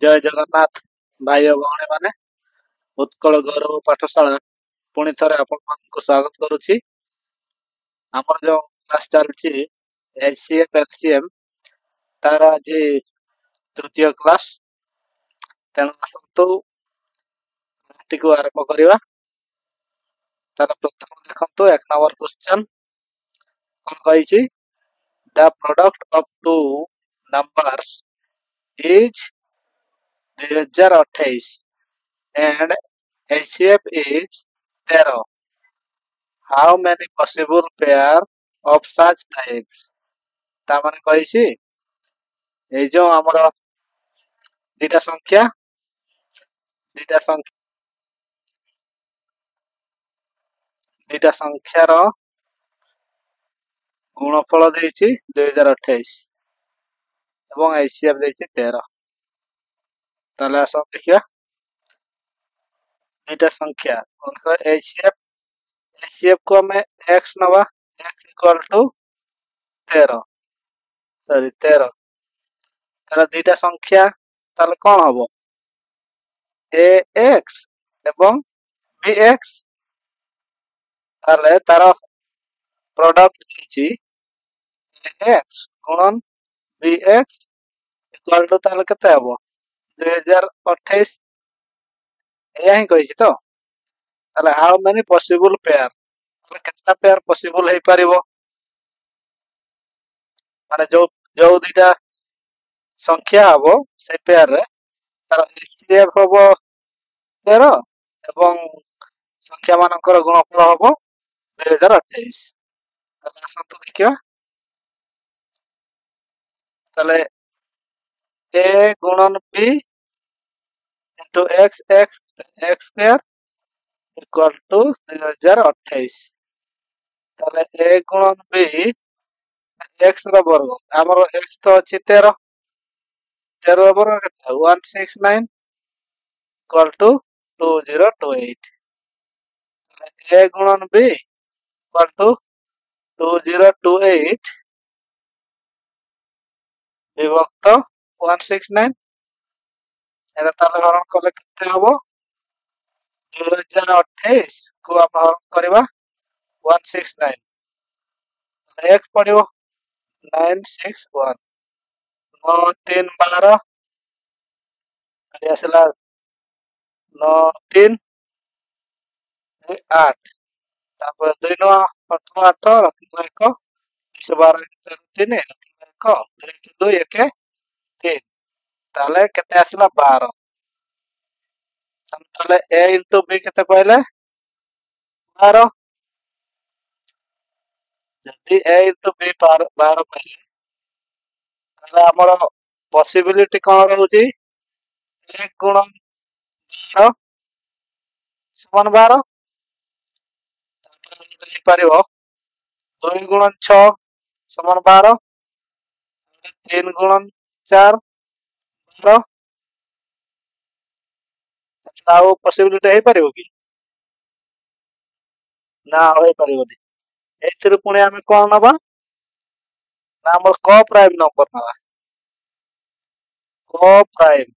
जय जगन्नाथ भाई और भौणी माने उत्कल गौरव पाठशाला पुणी थरे आपण स्वागत करुछि। हमर जो क्लास चलछि एचसीएफ एलसीएम तार आज तृतीय क्लास तेणु आसतु क्लास को आरंभ करवा। तार प्रथम देखंतु एक नंबर क्वेश्चन कोन कहिछि the product of two numbers is 2028 and HCF is 13. How many possible pair of such types? ताମାନେ କହିଛି ଏଇ ଯୋଉ ଆମର ଦିଟା ସଂଖ୍ୟା ଦିଟା ସଂଖ୍ୟାର ଗୁଣଫଳ ଦେଇଛି 2028 ଏବଂ HCF ଦେଇଛି 13। ତାହେଲେ ଆସ ଦେଖିବା ଦିଟା ସଂଖ୍ୟା HCF को हमें x नवा x इक्वल टू 13 सॉरी 13 तार दुईटा संख्या ताले कौन हबो ax एवं bx ताले तार प्रोडक्ट किछि ax गुणन bx इक्वल टू ताले केते हबो 2028 एया ही कहिछि तो ताले हाउ मेनी पॉसिबल पेयर ताले केतना पेयर पॉसिबल हे परिबो माने जो जो दुईटा संख्या हबो से पेयर रे तार एचसीएफ हबो 13 एवं संख्या मानकर गुणफल हबो 2028। ताले आसंतु देखिबा ताले a गुणन b into x square equal to 2028 ताले a गुणन b x रो वर्ग हमर x तो अछि 13 13 वर्ग केते 169 इक्वल टू 2028 ताले a गुणन b इक्वल टू 2028 विभक्त 169 एरा ताले हरण कले केते हबो 2028 को हम हरण करबा 169 x पड़िबो 961 9 3 12 आदि आसला 9 3 8 तापर 2 9 8 8 रखिबा 1 212 3 रखिबा 1 2 1 3 ताले केते आसला 12 ताले a into b केते पहिले 12 जदि a into b 12 पहिले ताले हमर पॉसिबिलिटी कोन रहउची 1 गुणन 12 समान 12 ताले परिबो 2 गुणन 6 समान 12 3 गुणन 4 12 ताऊ पॉसिबिलिटी हे परिबो कि ना होई परिबोनी एथिरु पुणी हमें कोन नबा ना हमर को प्राइम नंबर नबा को प्राइम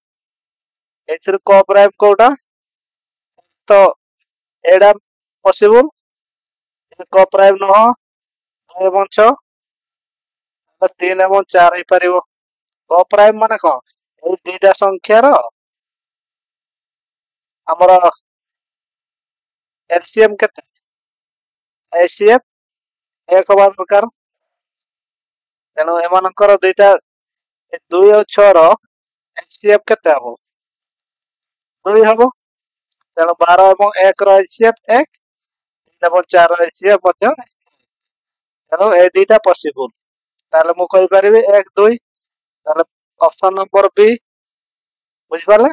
एथिरु को प्राइम कोडा तो एडा पॉसिबल को प्राइम न 2 एवं 6 3 एवं 4 हे परिबो को प्राइम माने कोन ए दुईटा संख्या रो हमर एलसीएम केते एचसीएफ एक बार प्रकार तेणु एमानकर दुईटा 2 और 6 रो एचसीएफ केते हबो 2 हबो तेणु 12 एवं 1 रो एचसीएफ 1 3 एवं 4 रो एचसीएफ मध्य तेणु ए दुईटा पॉसिबल ताले मु कहि परिबे 1 2 ताले ऑप्शन नंबर बी बुझ पाले।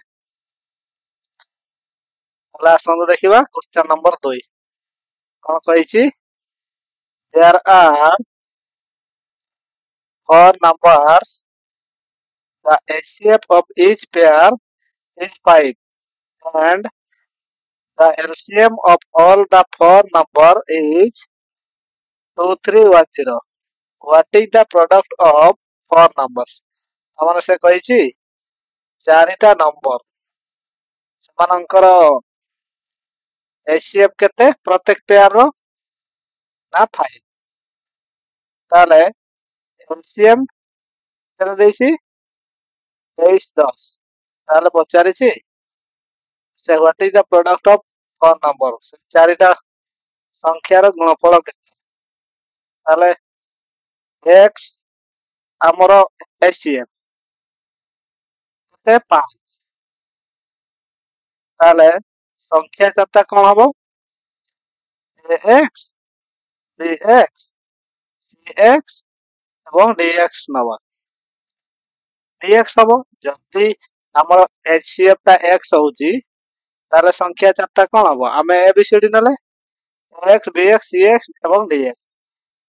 ताले आसंतु देखिबा क्वेश्चन नंबर 2 कोन कहिछि there are 4 numbers the HCF of each pair is 5 and the LCM of all the 4 number is 2310 what is the product of 4 numbers हमने से कहिछि चारिटा नंबर सेमानंकर एचसीएफ केते प्रत्येक पेयर रो ना 5 ताले एलसीएम केते देसी 23 10 ताले पचारि छी से what is the product of four number से चारिटा संख्यार गुणफल केते ताले x हमरो एचसीएफ केते 5 ताले संख्या चारटा कोन हबो ax bx cx এবং dx नवा dx हबो जति हमर एचसीएफ ता x होउची तारे संख्या चारटा कोन हबो हमें एबीसीडी नले x bx cx এবং dx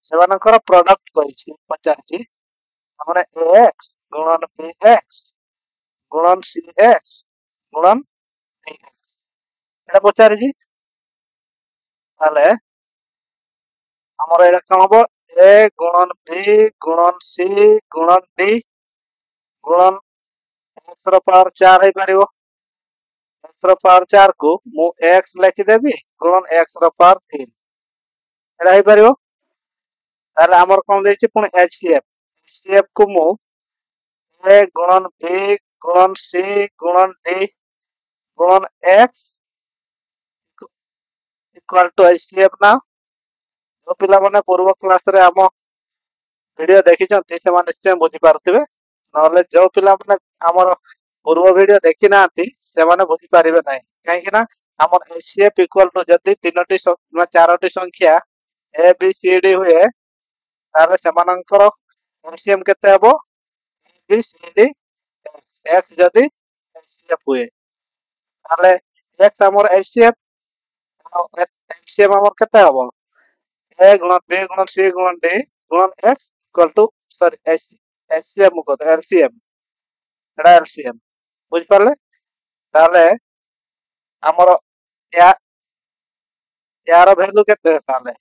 सेमानकर प्रोडक्ट करिछि पचारछि हमरे ax गुणन bx गुणन cx गुणन dx एटा पचारछि ताले हमर एटा कोन हबो a गुणन b गुणन c गुणन d गुणन x रो पावर 4 है परिबो x रो पावर 4 को मु x लिखि देबी गुणन x रो पावर 3 एटा है परिबो ताले हमर कोन देछि पुनी एचसीएफ को मु a गुणन b गुणन c गुणन d गुणन x इक्वल टू एचसीएफ ना जो पिला माने पूर्व क्लास रे हम वीडियो देखि छथि से माने निश्चय बुझी पारथिबे नले जो पिला माने हमर पूर्व वीडियो देखि नाथि से माने बुझी पारिबे नै काहे कि ना हमर एचसीएफ इक्वल टू जदी तीनोटी चारोटी संख्या ए बी सी डी हुए ताले सेमानंकर एचसीएफ केते हबो A B C D X जदी एचसीएफ हुए ताले एक्स हमर एचसीएफ हमर केते हबो a गुणन b गुणन c गुणन d गुणन x equal to sorry HCF को एलसीएम एडा एलसीएम बुझ पारले ताले हमर यार वैल्यू केते ताले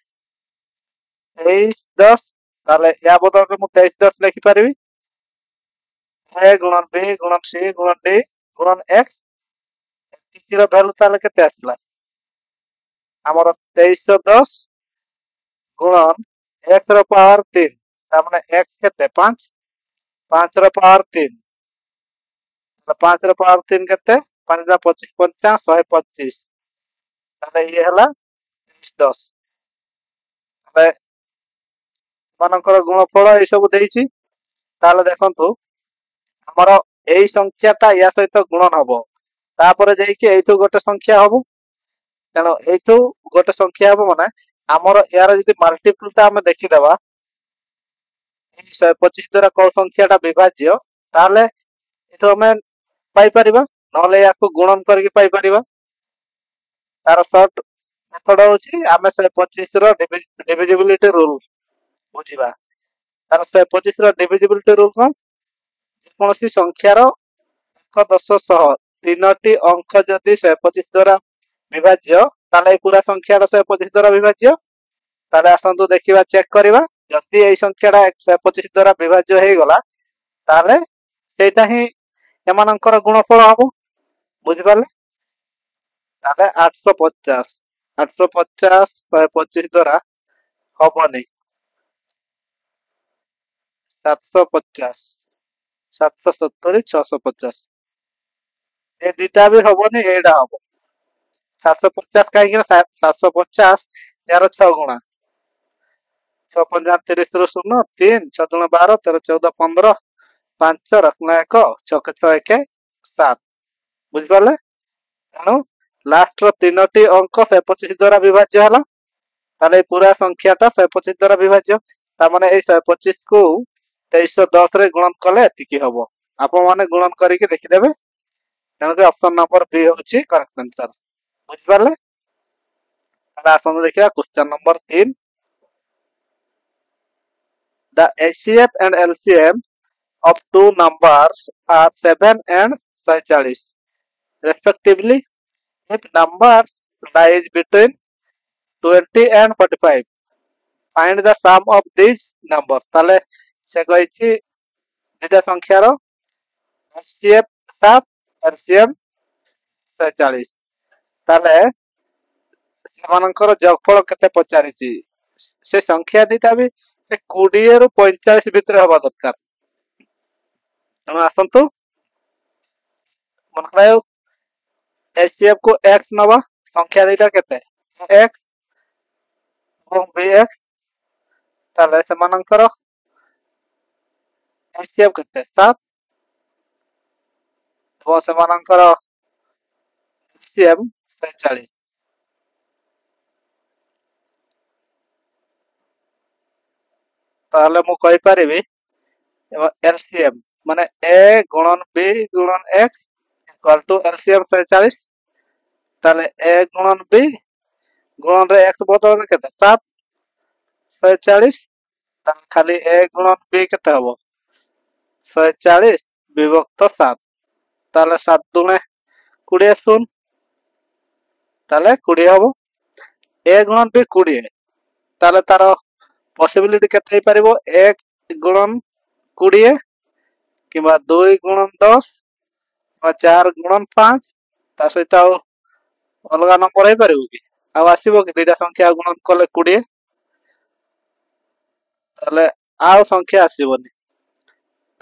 23 10 ताले या बदल के मु 23 10 लिखि पारिबी a गुणन b गुणन c गुणन d गुणन x टी रो वैल्यू ताले केते आसला हमर 2310 गुणन x रो पावर 3 ता माने x केते 5 5 रो पावर 3 तो 5 रो पावर 3 केते 5 रा 25 50 125 ताले ये हला 10 ताले मानकर गुणफल ए सब देइछि ताले देखंतु हमर एई संख्याटा या सहित गुणन हबो तापर जाई कि एइथु गोटे संख्या हबो तेनो एइथु गोटे संख्या हबो माने हमर यार जदी मल्टीपल ता हम देखि देबा 125 द्वारा को संख्याटा विभाज्य ताले एतो हम पाई परिबा नले याको गुणन करके पाई परिबा तार शॉर्ट मेथड होची हम 125 रो डिविजिबिलिटी रूल बुझिबा तार 125 रो डिविजिबिलिटी रूल कोन कोनसी संख्यार 1 10 सह तीनोटी अंक जदी 125 द्वारा विभाज्य ताले पूरा संख्याटा 125 द्वारा विभाज्य ताले आसंतु देखिबा चेक करिबा जदी एई संख्याटा 125 द्वारा विभाज्य हे गला ताले सेटा ही एमानंकर गुणफल हबो बुझि पाले ताले 850 125 द्वारा हबो नै 750 770 650 ए दिटा भी हबो नै एडा हबो 750 काहे 750 यार 6 गुणा 6 5 30 रो 0 3 6 गुणा 12 13 14 15 5 रखना 1 6 6 1 7 बुझ पाले तानो लास्ट रो तीनोटी अंक 125 द्वारा विभाज्य हला ताले पूरा संख्याटा 125 द्वारा विभाज्य ता माने ए 125 को 2310 रे गुणन कले एतिकी हबो आपन माने गुणन करिके देखि देबे तानो के ऑप्शन नंबर बी होची करेक्ट आंसर बुझ पाले ताला आसन देखिया question number 3 the HCF and LCM of two numbers are 7 and 46 respectively if numbers lies between 20 and 45 find the sum of these numbers ताले से कहिछि दुटा संख्यार HCF सात एलसीएम 140 ताले सेमानंकर जोगफल केते पचारिछि से संख्या दिटा भी से 20 रु 45 भितर हवा दरकार हम आसंतु मन करायो एचसीएफ को x नवा संख्या दिटा केते x और bx ताले सेमानंकर एचसीएफ केते 7 और सेमानंकर एचसीएफ 140 ताले मु कहि परिबी एलसीएम माने a गुणन b गुणन x इक्वल टू एलसीएम 140 ताले a गुणन b गुणन रे x बदल केते 7 140 ताले खाली a गुणन b केते हबो 140 विभक्त 7 ताले 7 दुने 20 शून ताले 20 हबो a गुणन b 20 ताले तार पॉसिबिलिटी केते पारिबो 1 गुणन 20 किबा 2 गुणन 10 किबा 4 गुणन 5 ता सहित अलगा नंबर है पारिबो कि आ आसीबो कि दुईटा संख्या गुणन कले 20 ताले आ संख्या आसीबोनी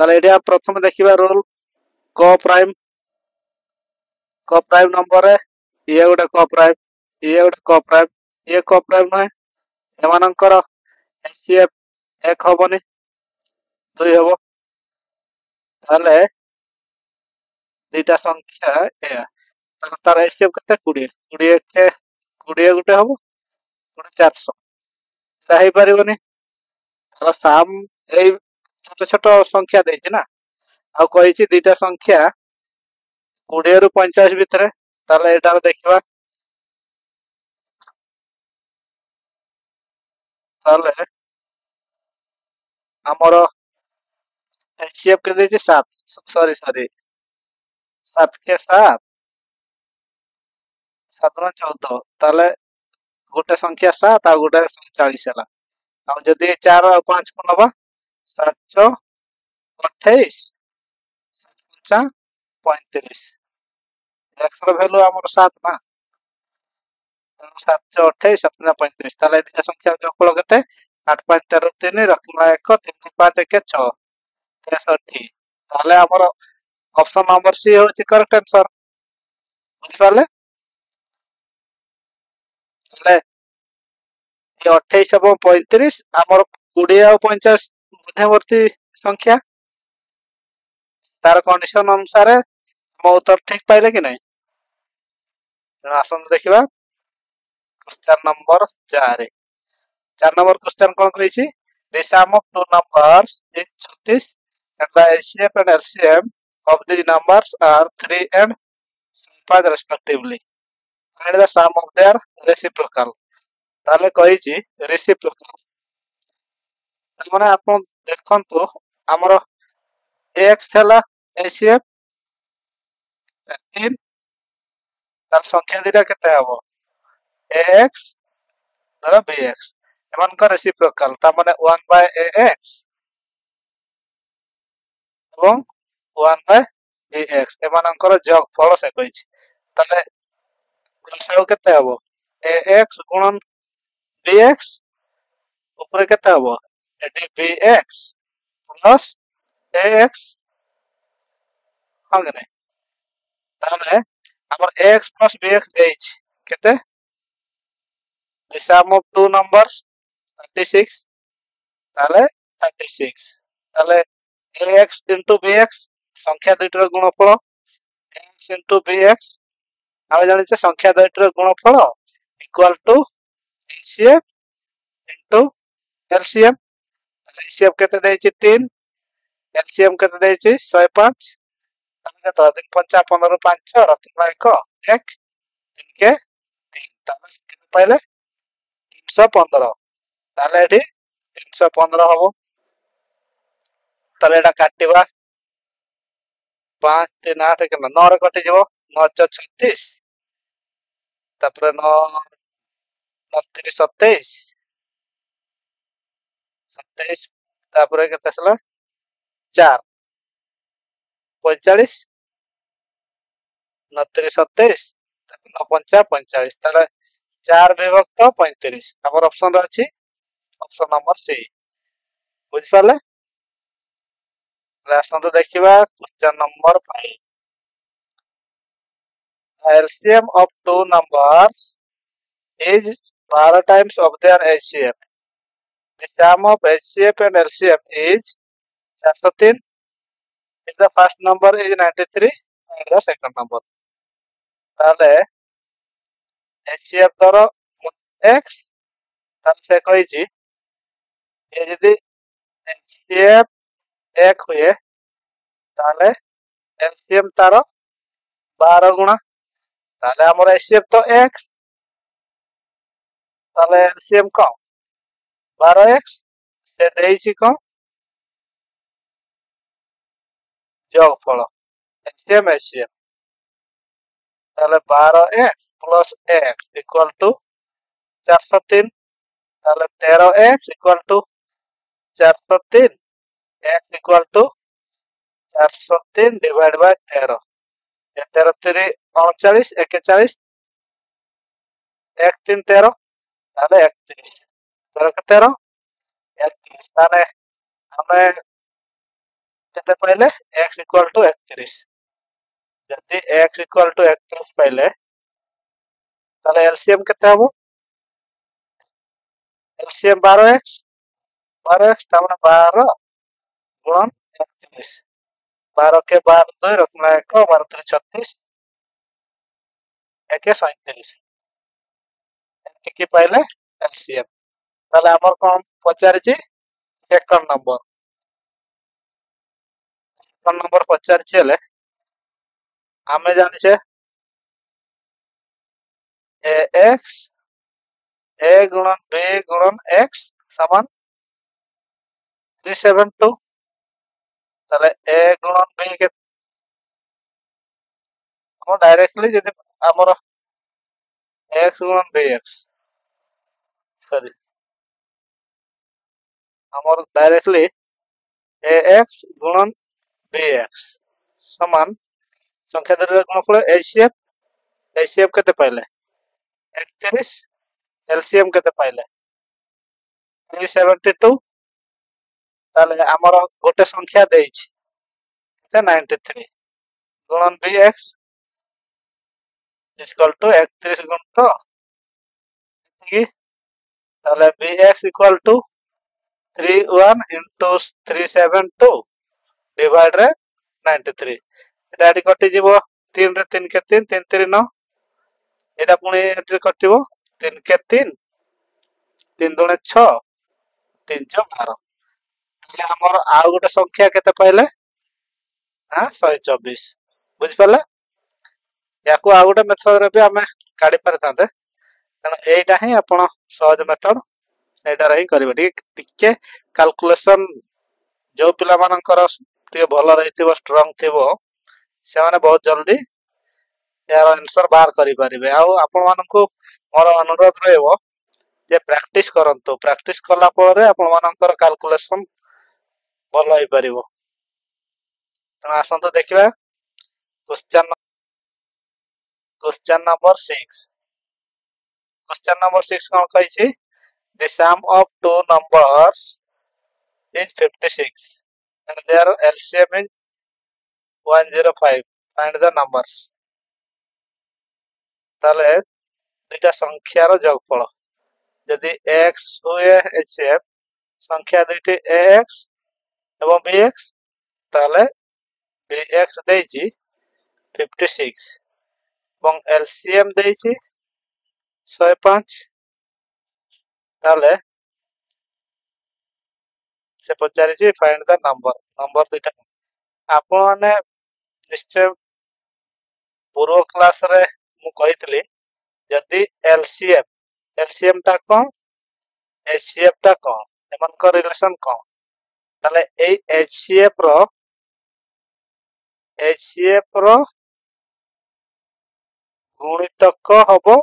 ताले एटा प्रथम देखिबा रोल को प्राइम नंबर है ये गोटे को प्राइम ये को प्राइम नहे एमानंकर एचसीएफ 1 हबोनी 2 हबो ताले दुईटा संख्या ए तार एचसीएफ केते 20 20 के 20 गुटे हबो 400 सही पारिबोनी तार साम ए छोट छोट संख्या देछि ना आ कहिछि दुईटा संख्या 20 रु 50 भितर ताले एटार देखिबा ताले हमर एचसीएफ के देछि 7 सॉरी 7 के 7 7 न 14 ताले गोटे संख्या 7 आ गोटे 40 हला आ जदी 4 आ 5 को नबा 728 7 35 x ର भ्यालु हमर 7 ना 728 7 35 ताले दिया संख्या जोगफल केते 8 5 13 3 रखना 1 3 5 1 6 63 ताले हमर ऑप्शन नंबर सी होची करेक्ट आंसर बुझिपाले ताले ये 28 एवं 35 हमर 20 और 50 मध्यवर्ती संख्या तार कंडीशन अनुसार हम उत्तर ठीक पाइले कि नहीं आसन देखिबा क्वेश्चन नंबर 4 4 नंबर क्वेश्चन कोन कहिछि the sum of two numbers is 36 and the HCF and LCM of these numbers are 3 and 5 respectively find the sum of their reciprocal ताले कहिछि reciprocal माने आपण देखंतु हमर x थला HCF 3 तार संख्या दिटा केते हबो ax धर bx एमन का रेसिप्रोकल ता माने 1 बाय ax एवं 1 बाय bx एमानकर जोगफल से कहिछि तले लसाउ केते हबो ax गुणन bx ऊपर केते हबो एटी bx प्लस ax हंगने ताले हमर ax प्लस bx देछि केते the sum of two numbers 36 ताले 36 ताले ax into bx संख्या दुइटर गुणफल ax into bx हम जानि छे संख्या दुइटर गुणफल equal to hcf into lcm hcf केते देछि 3 lcm केते देछि 105 ताले तो 55 रु 5 और 1 1 3 के 3 ताले केते पाइले 315 ताले एठी 315 हबो ताले एटा काटिबा 5 3 8 के 9 रे कटि जबो 9 36 तापर 9 29 27 27 तापर केते सला 4 45 29 27 9 5 45 তাহলে 4 বিভক্ত 35 আমার অপশন আছে অপশন নম্বর সি বুঝিপারলে আসন্তু ଦେଖିବା question number 5 the LCM of two numbers is 12 times of their HCF the sum of HCF and LCM is 403 if the first number is 93 and the second number তাহলে HCF ধরো x তাহলে সে কইছি এ যদি HCF 1 हुए তাহলে LCM তার 12 গুণা তাহলে আমার HCF তো x তাহলে LCM কম 12x সে দেইছি কম যোগফল LCM HCF তাহলে 12x plus x equal to 403 তাহলে 13x equal to 403 x equal to 403 divide by 13 13 3 39 41 1 3 13 তাহলে 31 13 কে 13 31 তাহলে আমরা কেতে পাইলে x ইকুয়াল টু 31 যদি x ইকুয়াল টু 31 পাইলে তাহলে এলসিএম কেতে হবে এলসিএম 12x তার মানে 12 গুণন 31 12 के 12 2 রকম 1 12 3 36 1 37 এটিকে পাইলে এলসিএম তাহলে আমার কোন পচারিছি সেকেন্ড নম্বর পচারিছি হলে আমি জানিছে ax a गुणन b गुणन x समान 372 তাহলে a गुणन b के हम डायरेक्टली যদি আমার x गुणन bx सॉरी আমার डायरेक्टली ax गुणन bx समान संख्या द्वय गुणफल HCF केते पाइले 31 LCM केते पाइले 372 তাহলে আমার গোটে সংখ্যা দেইছি কেতে 93 গুণন bx ইকুয়াল টু 31 গুণ তো তাহলে bx equal to 31 into 372 divide রে 93 এটা এটি কটি যাব 3 রে 3 কে 3 3 3 9 এটা পুনি এটি কটিব 3 কে 3 3 দুনে 6 3 6 12 তাহলে আমার আর গোটে সংখ্যা কেতে পাইলে হ্যাঁ 124 বুঝি পারলে याकू आ गोटे मेथड रे भी आमे काढी पारथांते कारण एटा ही आपण सहज मेथड एटा रही करबे टिके कैलकुलेशन जो पिला मानकर टिके भलो रहिथिबो स्ट्रांग थिबो से माने बहुत जल्दी यार आंसर बाहर करि परिबे आ आपण मानकू मोर अनुरोध रहइबो जे प्रैक्टिस करंतो प्रैक्टिस कला परे आपण मानकर कैलकुलेशन भलो होई परिबो त आसंतो देखिबा क्वेश्चन नंबर 6 क्वेश्चन नंबर 6 कोन कहिछि the sum of two numbers is 56 and their LCM is 105 find the numbers তাহলে দুইটা সংখ্যার যোগফল যদি x हुए HCF সংখ্যা দুইটি ax এবং bx তাহলে bx দেইছি 56 এবং LCM দেইছি 105 তাহলে से पचारिछि फाइंड द नंबर दुईटा आपण माने निश्चय पूर्व क्लास रे मु कहितली जदी एलसीएम टा कोन एचसीएफ टा कोन एमन को रिलेशन कोन ताले ए एचसीएफ रो गुणितक हबो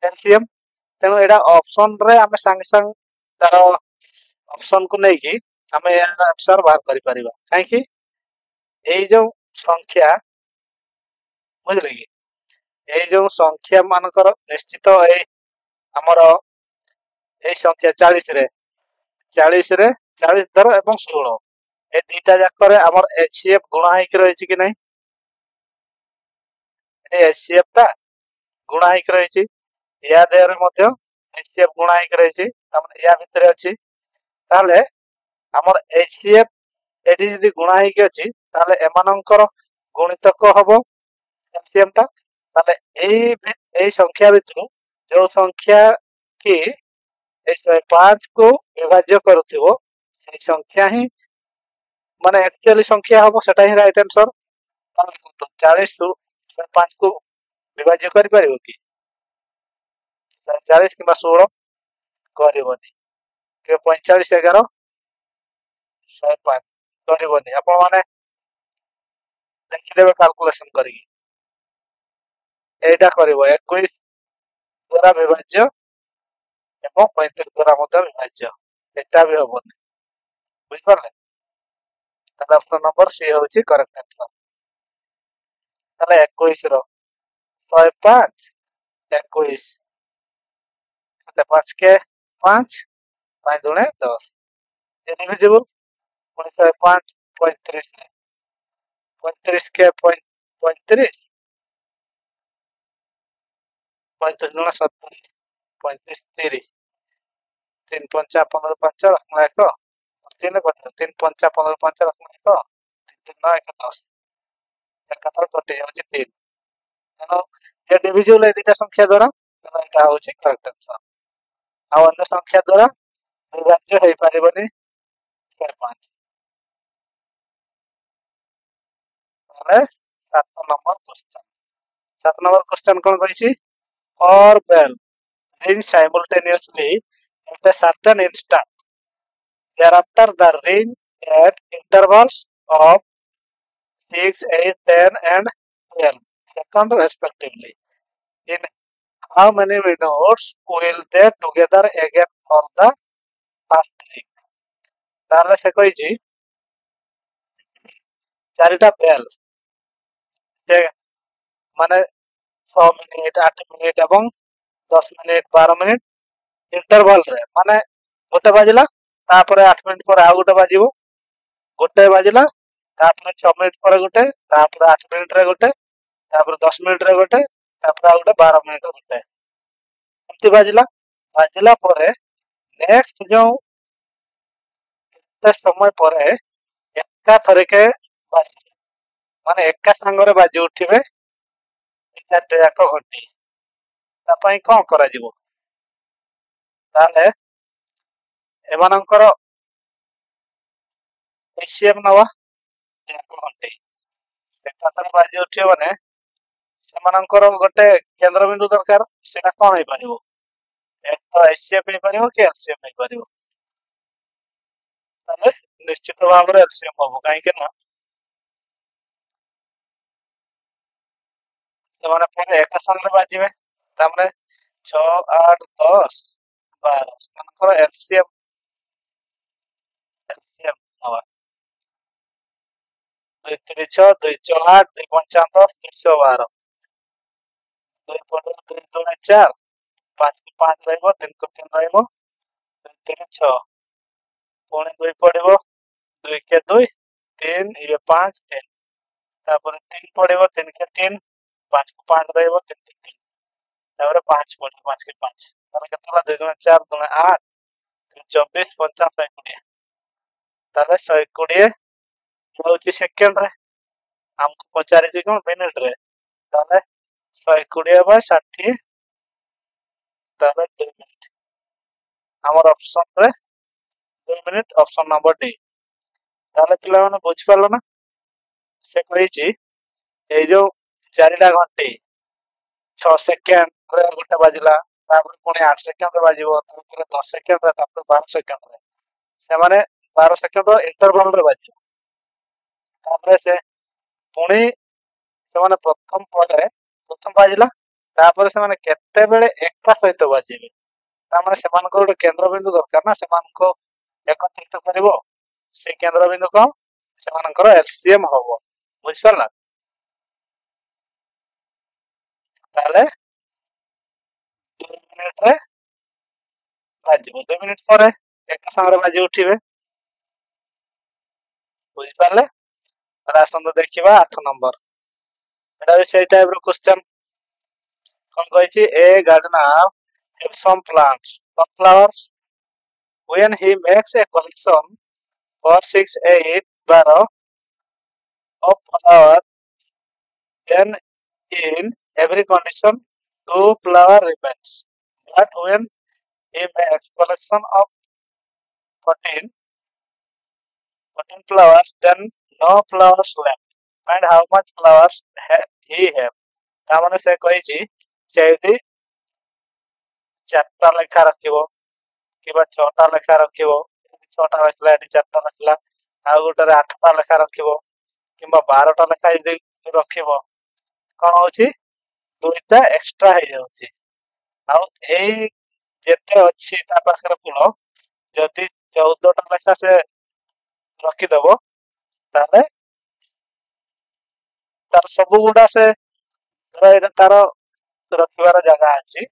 एलसीएम तेनो एडा ऑप्शन रे हमें संग संग तार ऑप्शन को नै कि हमें यार आंसर बाहर करि परिबा काहे कि ए जो संख्या बुझले कि এই जो संख्या मानकर निश्चित ए हमर ए संख्या 40 रे 40 रे 40 धर एवं 16 ए दुईटा जाक हमर एचसीएफ गुणा ହେଇକି ରହିଛି कि नहीं ए एचसीएफ टा गुणा ହେଇକି ରହିଛି या देहरे मध्य एचसीएफ गुणा ହେଇକି ରହିଛି तमने या भितरे अछि ताले हमर एचसीएफ एडी जदी गुणा ହେଇକି अछि ताले एमानंकर गुणितक हबो एलसीएम टा ताले एई संख्या भितरु जो संख्या की ए 105 को विभाज्य करूथिबो से संख्या ही माने एक्चुअली संख्या हबो सेटा ही राइट आंसर ताले 40 रु 105 को विभाज्य करि परिबो कि 40 किबा 16 करबोनी के 45 11 105 करबोनी आपण माने देखि देबे कैलकुलेशन करिकी एटा करबो 21 द्वारा विभाज्य एवं 35 द्वारा मध्य विभाज्य एटा भी हबोनी बुझ परले ताले ऑप्शन नंबर सी होची करेक्ट आंसर ताले 21 रो 105 21 ते 5 के 5 5 दुने 10 इनविजिबल 105 35 रे 35 के 35 35 दुने 70 35 30 3 5 15 5 रखना एक 3 कट 3 5 15 5 रखना एक 3 9 1 10 एकातर कटे जाउची 3 तनो ये डिविजिबल ए दुटा संख्या द्वारा तनो एटा होची करेक्ट आंसर आ अन्य संख्या द्वारा विभाज्य हेई परिबनी 5 ताले 7 नंबर क्वेश्चन 7 नंबर क्वेश्चन कोन कहिछि or bell ring simultaneously at a certain instant. Thereafter, the ring at intervals of 6, 8, 10, and 12 seconds respectively. In how many minutes will they together again for the first ring? ताले से कोई जी चारिटा bell से माने 6 minute 8 minute एवं 10 minute 12 minute interval रे माने गोटे बाजिला तापर 8 मिनिट पर आ गोटे बाजिबो गोटे बाजिला तापर 6 मिनिट पर गोटे तापर 8 मिनिट रे गोटे तापर 10 मिनिट रे गोटे तापर आ गोटे 12 मिनिट रे गोटे कितने बाजिला बाजिला परे नेक्स्ट जो कितने समय परे एका थरके बाजी माने एका संगरे बाजी उठिबे चारटे जाक घंटी तापाई कोन करा जिवो ताले एमानंकर एसीएम नवा जाक घंटी एकातर बाजी उठियो माने सेमानंकर गोटे केंद्र बिंदु दरकार सेटा कोन होई परिबो एक तो एसीएम होई परिबो कि एलसीएम होई परिबो ताले निश्चित भाव रे एलसीएम होबो काई के ना सेमाने परे एका संगरे बाजीबे तामने 6 8 10 12 सेमानकर एलसीएम हवा 2 3 6 2 4 8 2 5 10 312 2 4 2 2 4 5 को 5 रहइबो 3 को 3 रहइबो 2 3 6 पुणी 2 पड़िबो 2 के 2 3 ये 5 3 तापर 3 पड़िबो 3 के 3 5 को 5 रहइबो 3 के 3 तापर 5 पड़िबो 5 के 5 ताले केतला 2 2 4 2 8 24 50 120 ताले 120 होची सेकंड रे हमको पचारे जे कोन मिनट रे ताले 120 बाय 60 ताले 2 मिनिट हमर ऑप्शन रे 2 मिनिट ऑप्शन नंबर डी ताले पिला माने बुझ पालो ना से कहिची ए जो चारिटा घंटी 6 सेकंड रे गोटे बाजिला तापर पुणी 8 सेकंड रे बाजिबो तापर 10 सेकंड रे तापर 12 सेकंड रे से माने 12 सेकंड इंटरवल रे बाजिबो तापर से पुणी से माने प्रथम बाजिला तापर से माने केते बेले एका सहित बाजिबे ता माने से मान को गोटे केंद्र बिंदु दरकार ना से मान को एकत्रित करिवो से केंद्र बिंदु को से मानकर एलसीएम होबो बुझ परला ताले 2 मिनिट रे बाजिबो 2 मिनिट ପରେ ଏକ ସାଙ୍ଗରେ ବାଜି ଉଠିବେ ବୁଝି ପାରିଲେ ତାହେଲେ ଆସନ୍ତୁ ଦେଖିବା 8 ନମ୍ବର ଏଟା ବି ସେଇ ଟାଇପ ର क्वेश्चन କଣ କହିଛି a gardener have some plants or flowers when he makes a collection for 6 8 12 of flower then in every condition 2 flower remains but when he makes collection of 14 flowers then no flowers left and how much flowers he have तामाने से कहिछि से यदि 4टा लेखा रखिबो किबा 6टा लेखा रखिबो 6टा रखला eighty 4टा रखला आ गोटरे 8टा लेखा रखिबो किबा 12टा लेखा यदि रखिबो कोन होछि दुईटा एक्स्ट्रा हे जाउछि आ एई जेते अछि ता पाखरे फुल जदि 14टा लेखा से रखि देबो ताले तार सब गुडा से तार रखिबार जगह अछि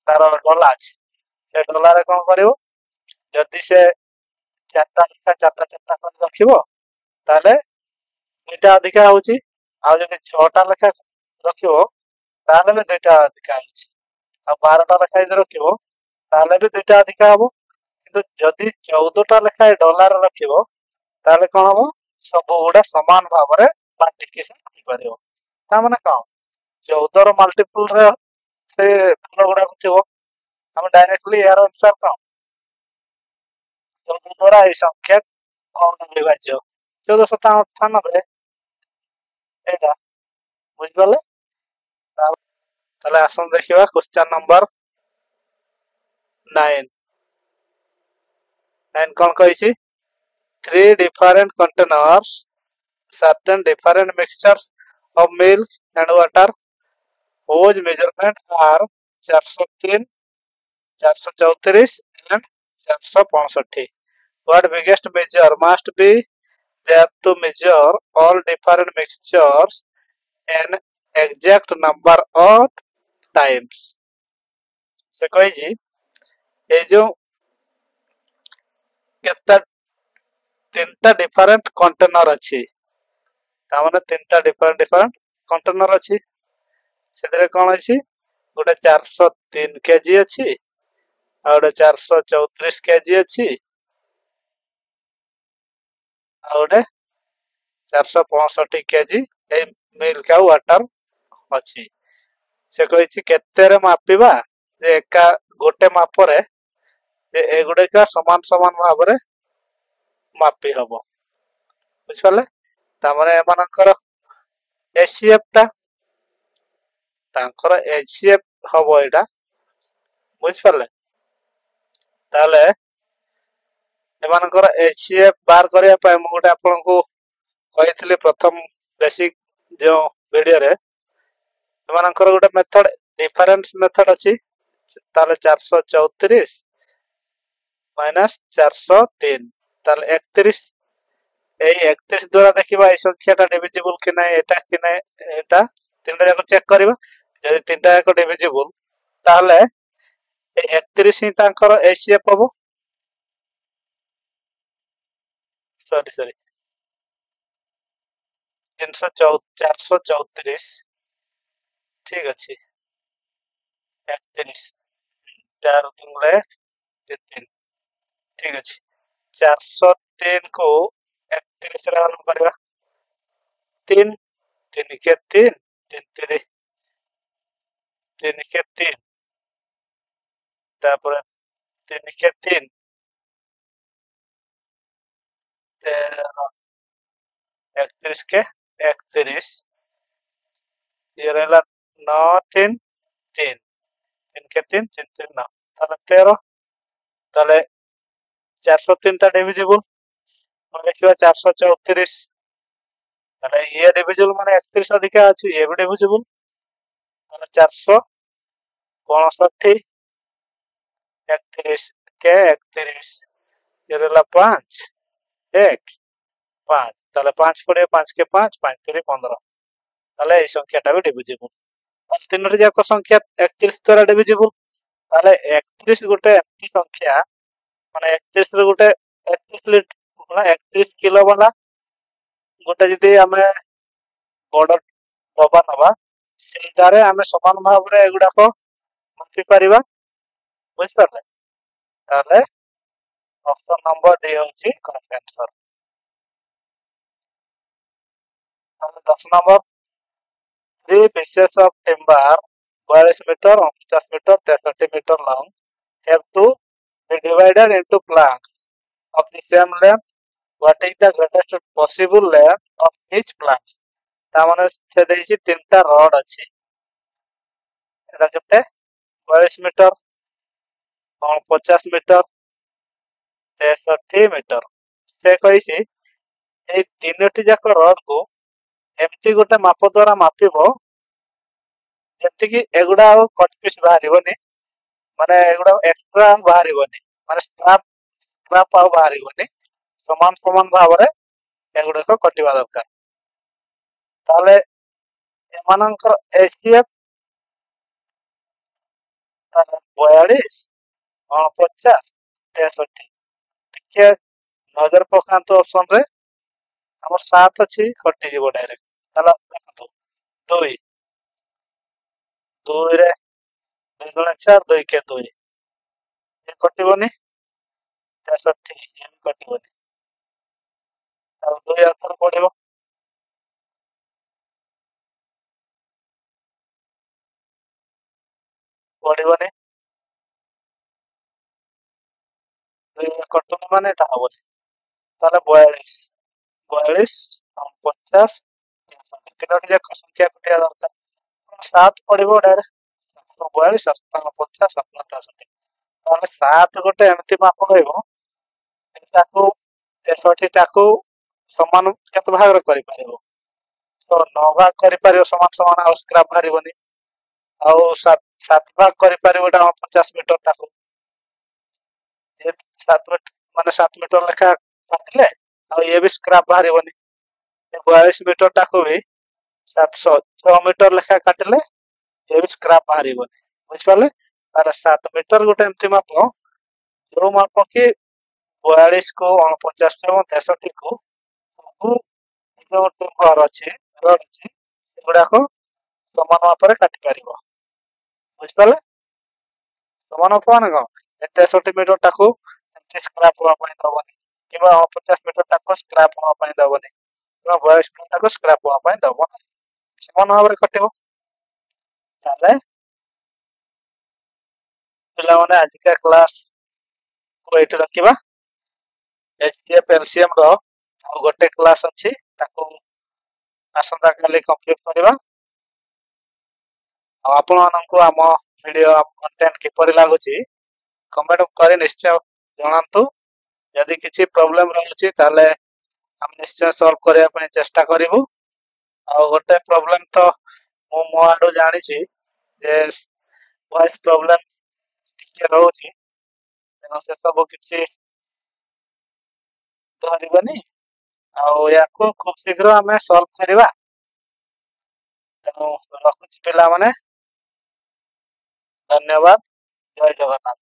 तार डोला अछि से डोला रे कोन करिवो जदि से 4टा लेखा 4टा 4टा कर रखिबो ताले दुईटा अधिका होछि आ जदि 6टा लेखा रखिबो ताले भी दुईटा अधिका होछि आ 12टा लेखा यदि रखिबो ताले भी दुईटा अधिका हबो किंतु जदि 14टा लेखा डॉलर रखिबो ताले कोन हबो सब गुडा समान भाव रे बांटिकी से रखि परियो ता माने कोन 14 रो मल्टीपल रे से फल गुडा थिबो हम डायरेक्टली यार आंसर कोन 14 द्वारा এই সংখ্যা কোন বিভাজ্য 1498 এটা বুঝ পারলে তাহলে আসুন দেখিবা क्वेश्चन नंबर 9 9 কোন কইছি 3 different containers certain different mixtures of milk and water whose measurement are 403 434 and 465 what biggest measure must be there to measure all different mixtures an exact number of times से कही ए जो केता तीनटा different container अछि ता माने तीनटा different container अछि सेतरे कोन अछि गोटे 403 केजी अछि आ गोटे 434 केजी अछि आ गोटे 465 केजी ए मिल्क आ वाटर अछि से कहिछि केते रे मापिबा जे एका गोटे मापरे जे एगुडे का समान समान भाबरे मापी हबो बुझ पाले ता माने एमानकर एसीएफ ता तांकर एसीएफ हबो एटा बुझ पाले ताले एमानकर एसीएफ बार करिया पय म गोटे आपन को कहितले प्रथम बेसिक जो वीडियो रे एमानकर गोटे मेथड डिफरेंस मेथड अछि ताले 434 माइनस 403 ताले 31 ए 31 द्वारा देखिबा ए संख्याटा डिविजिबल कि नै एटा तीनटा जाको चेक करिबा जदि तीनटा जाको डिविजिबल ताले ए 31 ही तांकर एसीएफ हबो सॉरी 434 ठीक अछि 31 4 3 गुणे 3 ठीक अछि 403 को 31 रे हल करबा 3 3 के 3 3 3 3 के 3 तापर 3 के 3 31 के 31 ये रहला 9 3 3 3 के 3 3 3 9 ताले 13 ताले 403 टा डिविजिबल हम देखिबा 434 ताले ये डिविजिबल माने 31 अधिका अछि ये भी डिविजिबल ताले 465 31 के 31 ये रहला 5 1 5 ताले 5 पड़े 5 के 5 5 3 15 ताले এই সংখ্যাটা भी डिविजिबल तीनोटी जाक संख्या 31 द्वारा डिविजिबल ताले 31 गोटे एमती संख्या माने 31 रे गोटे 31 लिटर 31 किलो वाला गोटे जदी आमे बड़ डबा नबा सेटारे आमे समान भाव रे एगुडा को मापी परिबा बुझ परले ताले ऑप्शन नंबर डी होची करेक्ट आंसर। ताले 10 number 3 pieces of timber 42 meter 49 meter 63 meter long have to be divided into planks of the same length. What is the greatest possible length of each planks? ता माने से देछि तीनटा rod अछि एटा जते 42 metre 50 metre 63 metre से कहिछि ए तीनटी जाक rod को एमती गोटे माप द्वारा मापिबो जेति कि एगुडा कट पीस बाहरिबोनी माने एगुडा एक्स्ट्रा बाहरिबोनी माने स्क्रैप आउ बाहरिबोनी समान समान भाव रे एगुडा को कटिबा दरकार ताले एमानकर एचडीएफ 42 49 63 टिके नजर पकांतो ऑप्शन रे हमर 7 अछि कटि जीवो डायरेक्ट ताला देखंतु 2 2 रे 2 गुणे 4 2 के 2 ये कटिबोनी 63 ये कटिबोनी ताल 2 आथर पडिबो पडिबोनी 2 कटुनी माने एटा हबोनी ताले 42 42 50 63 तीनोटी जाक संख्या कटिया दरकार 7 पडिबो डायरेक्ट 742 750 763 ताले 7 गोटे एमती माप रहइबो एटाको 63 टाको समान केते भाग रे करि पारिबो तो 9 भाग करि पारिबो समान समान आ स्क्रैप भारिबोनी आ 7 भाग करि पारिबो एटा 50 मीटर टाको ये 7 माने 7 मीटर लेखा काटले आ ये भी स्क्रैप भारिबोनी 42 मीटर टाको भी 700 6 मीटर लेखा काटले ये भी स्क्रैप भारिबोनी बुझ पाले तार 7 मीटर गोटे एमती माप जो माप के 42 को 49 एवं 63 को सब जो टिम्बर अछि रड अछि सेगुडा को समान माप रे काटि परिबो बुझ पाले समान माप माने को 63 मीटर टाको एमती स्क्रैप हुआ पई दबनी किबा 50 मीटर टाको स्क्रैप हुआ पई दबनी किबा 42 मीटर टाको स्क्रैप हुआ पई दबो समान भाव रे कटिबो ताले पिला माने आज का क्लास को एठी रखिबा एचसीएफ एलसीएम रो आ गोटे क्लास अछि ताको आसंता काली कंप्लीट करबा आ आपण माननको आम वीडियो कंटेंट किपरि लागुची कमेंट करे निश्चय जणांतु यदि किछि प्रॉब्लम रहउची ताले हम निश्चय सॉल्व करिया पय चेष्टा करिवु आ गोटे प्रॉब्लम तो मो मो आडो जानि छी जे वॉइस प्रॉब्लम के रहउची तेनो से सब किछि धरिबनी आ याको खूब शीघ्र हमें सॉल्व करिवा तेनो रखुची पिला माने धन्यवाद जय जगन्नाथ।